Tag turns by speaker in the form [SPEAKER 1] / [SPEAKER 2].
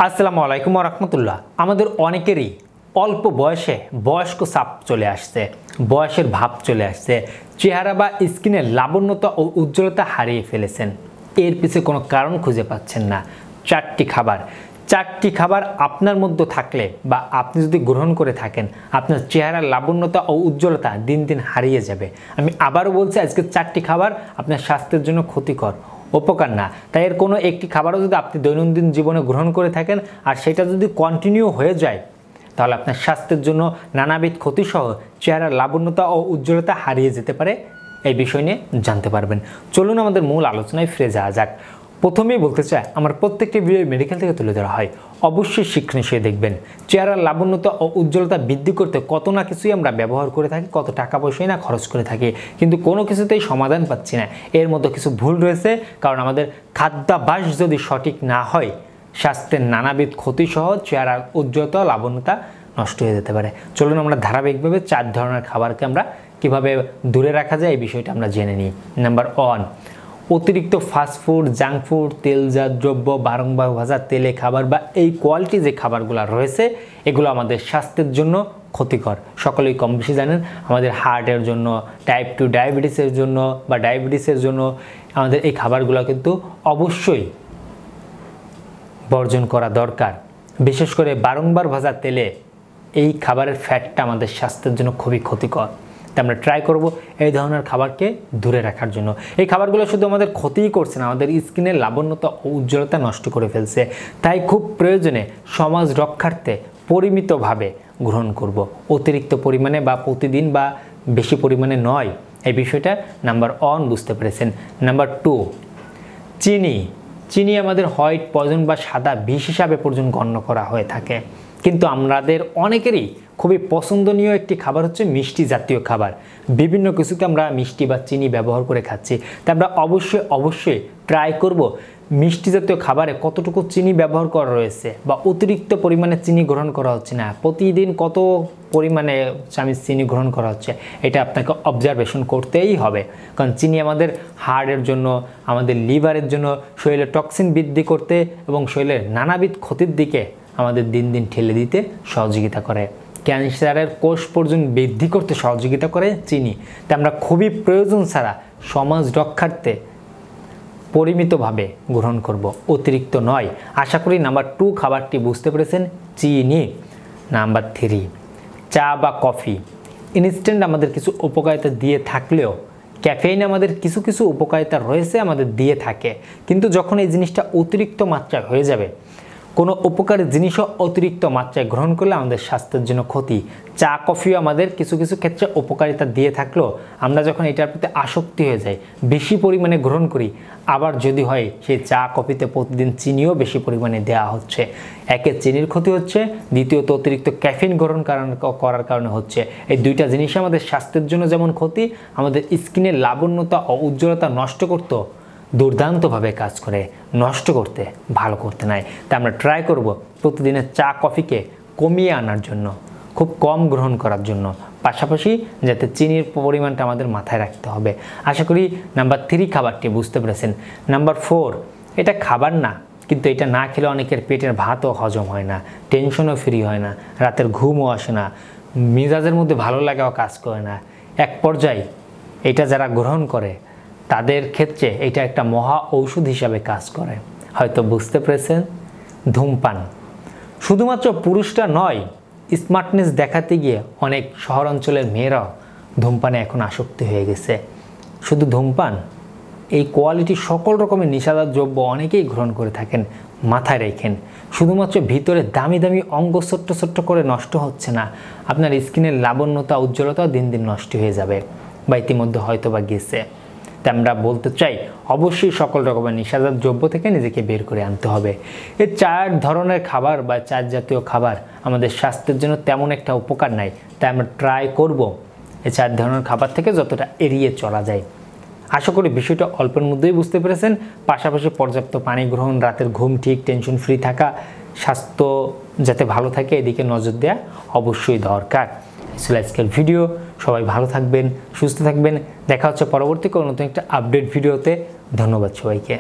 [SPEAKER 1] আসসালামু আলাইকুম ওয়া রাহমাতুল্লাহ। আমাদের অনেকেরই অল্প বয়সে বয়স্ক ছাপ চলে আসছে, বয়সের ভাব চলে আসছে, চেহারা বা স্কিনের লাবণ্যতা ও উজ্জ্বলতা হারিয়ে ফেলেছেন। এর পিছে কোনো কারণ খুঁজে পাচ্ছেন না। চারটি খাবার আপনার মধ্যে থাকলে বা আপনি যদি গ্রহণ করে থাকেন, আপনার চেহারার লাবণ্যতা ও উজ্জ্বলতা দিন দিন হারিয়ে যাবে। আমি আবারও বলছি, আজকে 4টি খাবার আপনার স্বাস্থ্যের জন্য ক্ষতিকর, উপকার না। তাই এর কোনো একটি খাবারও যদি আপনি দৈনন্দিন জীবনে গ্রহণ করে থাকেন আর সেটা যদি কন্টিনিউ হয়ে যায়, তাহলে আপনার স্বাস্থ্যের জন্য নানাবিধ ক্ষতিসহ চেহারার লাবণ্যতা ও উজ্জ্বলতা হারিয়ে যেতে পারে। এই বিষয় নিয়ে জানতে পারবেন। চলুন আমাদের মূল আলোচনায় ফিরে যাওয়া যাক। প্রথমেই বলতে চাই, আমার প্রত্যেকটি ভিডিও মেডিকেল থেকে তুলে ধরা হয়, অবশ্যই শিক্ষণীয় সে দেখবেন। চেহারার লাবণ্যতা ও উজ্জ্বলতা বৃদ্ধি করতে কত না কিছুই আমরা ব্যবহার করে থাকি, কত টাকা পয়সাই না খরচ করে থাকি, কিন্তু কোনো কিছুতেই সমাধান পাচ্ছি না। এর মধ্যে কিছু ভুল রয়েছে, কারণ আমাদের খাদ্যাভ্যাস যদি সঠিক না হয়, স্বাস্থ্যের নানাবিধ ক্ষতিসহ চেহারার উজ্জ্বলতা লাবণ্যতা নষ্ট হয়ে যেতে পারে। চলুন আমরা ধারাবাহিকভাবে 4 ধরনের খাবারকে আমরা কিভাবে দূরে রাখা যায় এই বিষয়টা আমরা জেনে নিই। নাম্বার 1, অতিরিক্ত ফাস্টফুড, জাঙ্ক ফুড, তেলজাত দ্রব্য, বারংবার ভাজা তেলে খাবার বা এই কোয়ালিটি যে খাবারগুলো রয়েছে, এগুলো আমাদের স্বাস্থ্যের জন্য ক্ষতিকর। সকলেই কম বেশি জানেন, আমাদের হার্টের জন্য, টাইপ 2 ডায়াবেটিসের জন্য বা ডায়াবেটিসের জন্য আমাদের এই খাবারগুলো কিন্তু অবশ্যই বর্জন করা দরকার। বিশেষ করে বারংবার ভাজা তেলে এই খাবারের ফ্যাটটা আমাদের স্বাস্থ্যের জন্য খুবই ক্ষতিকর। তাই আমরা ট্রাই করব এই ধরনের খাবারকে দূরে রাখার জন্য। এই খাবারগুলো শুধু আমাদের ক্ষতিই করছে না, আমাদের স্কিনের লাবণ্যতা ও উজ্জ্বলতা নষ্ট করে ফেলছে। তাই খুব প্রয়োজনে সমাজ রক্ষার্থে পরিমিতভাবে গ্রহণ করব, অতিরিক্ত পরিমাণে বা প্রতিদিন বা বেশি পরিমাণে নয়। এই বিষয়টা নাম্বার 1 বুঝতে পেরেছেন। নাম্বার 2, চিনি আমাদের হোয়াইট পয়জন বা সাদা বিষ হিসাবে পর্যন্ত গণ্য করা হয়ে থাকে, কিন্তু আমাদের অনেকেরই খুবই পছন্দনীয় একটি খাবার হচ্ছে মিষ্টি জাতীয় খাবার। বিভিন্ন কিছুতে আমরা মিষ্টি বা চিনি ব্যবহার করে খাচ্ছি। তাই আমরা অবশ্যই ট্রাই করব মিষ্টি জাতীয় খাবারে কতটুকু চিনি ব্যবহার করা রয়েছে বা অতিরিক্ত পরিমাণে চিনি গ্রহণ করা হচ্ছে না, প্রতিদিন কত পরিমাণে চামচ চিনি গ্রহণ করা হচ্ছে, এটা আপনাকে অবজারভেশন করতেই হবে। কারণ চিনি আমাদের হার্টের জন্য, আমাদের লিভারের জন্য, শরীরে টক্সিন বৃদ্ধি করতে এবং শরীরের নানাবিধ ক্ষতির দিকে আমাদের দিন দিন ঠেলে দিতে সহযোগিতা করে। ক্যান্সারের কোষ পর্যন্ত বৃদ্ধি করতে সহযোগিতা করে চিনি। তাই আমরা খুবই প্রয়োজন ছাড়া সমাজ রক্ষার্থে পরিমিতভাবে গ্রহণ করব, অতিরিক্ত নয়। আশা করি নাম্বার 2 খাবারটি বুঝতে পেরেছেন, চিনি। নাম্বার 3, চা বা কফি। ইনস্ট্যান্ট আমাদের কিছু উপকারিতা দিয়ে থাকলেও ক্যাফেইন আমাদের কিছু উপকারিতা রয়েছে, আমাদের দিয়ে থাকে, কিন্তু যখন এই জিনিসটা অতিরিক্ত মাত্রায় হয়ে যাবে, কোনো উপকারী জিনিসও অতিরিক্ত মাত্রায় গ্রহণ করলে আমাদের স্বাস্থ্যের জন্য ক্ষতি। চা কফিও আমাদের কিছু ক্ষেত্রে উপকারিতা দিয়ে থাকলেও আমরা যখন এটার প্রতি আসক্তি হয়ে যাই, বেশি পরিমাণে গ্রহণ করি, আবার যদি হয় সেই চা কফিতে প্রতিদিন চিনিও বেশি পরিমাণে দেওয়া হচ্ছে, একে চিনির ক্ষতি হচ্ছে, দ্বিতীয়ত অতিরিক্ত ক্যাফেইন গ্রহণ করার কারণে হচ্ছে। এই দুইটা জিনিস আমাদের স্বাস্থ্যের জন্য যেমন ক্ষতি, আমাদের স্কিনের লাবণ্যতা ও উজ্জ্বলতা নষ্ট করতো দুর্দান্তভাবে কাজ করে, নষ্ট করতে, ভালো করতে নাই। তাই আমরা ট্রাই করব প্রতিদিনের চা কফিকে কমিয়ে আনার জন্য, খুব কম গ্রহণ করার জন্য, পাশাপাশি যাতে চিনির পরিমাণটা আমাদের মাথায় রাখতে হবে। আশা করি নাম্বার 3 খাবারটি বুঝতে পেরেছেন। নাম্বার 4, এটা খাবার না, কিন্তু এটা না খেলে অনেকের পেটের ভাতও হজম হয় না, টেনশনও ফ্রি হয় না, রাতের ঘুমও আসে না, মেজাজের মধ্যে ভালো লাগাও কাজ করে না। এক পর্যায়ে এটা যারা গ্রহণ করে তাদের ক্ষেত্রে এটা একটা মহা ঔষধ হিসাবে কাজ করে। হয়তো বুঝতে পেরেছেন, ধূমপান। শুধুমাত্র পুরুষরা নয়, স্মার্টনেস দেখাতে গিয়ে অনেক শহর অঞ্চলের মেয়েরাও ধূমপানে এখন আসক্তি হয়ে গেছে। শুধু ধূমপান, এই কোয়ালিটি সকল রকমের নেশাদার দ্রব্য অনেকেই গ্রহণ করে থাকেন। মাথায় রেখেন, শুধুমাত্র ভিতরে দামি অঙ্গ ছোট্ট করে নষ্ট হচ্ছে না, আপনার স্কিনের লাবণ্যতা উজ্জ্বলতাও দিন দিন নষ্ট হয়ে যাবে বা ইতিমধ্যে হয়তো বা গেছে। তাই আমরা বলতে চাই, অবশ্যই সকল রকমের নেশাদার দ্রব্য থেকে নিজেকে বের করে আনতে হবে। এই 4 ধরনের খাবার বা 4 জাতীয় খাবার আমাদের স্বাস্থ্যের জন্য তেমন একটা উপকার নাই। তাই আমরা ট্রাই করব এই 4 ধরনের খাবার থেকে যতটা এড়িয়ে চলা যায়। আশা করি বিষয়টা অল্পের মধ্যেই বুঝতে পেরেছেন। পাশাপাশি পর্যাপ্ত পানি গ্রহণ, রাতের ঘুম ঠিক, টেনশন ফ্রি থাকা, স্বাস্থ্য যাতে ভালো থাকে এদিকে নজর দেওয়া অবশ্যই দরকার। ছিল আজকের ভিডিও। সবাই ভালো থাকবেন, সুস্থ থাকবেন। দেখা হচ্ছে পরবর্তী কোনো নতুন একটা আপডেট ভিডিওতে। ধন্যবাদ সবাইকে।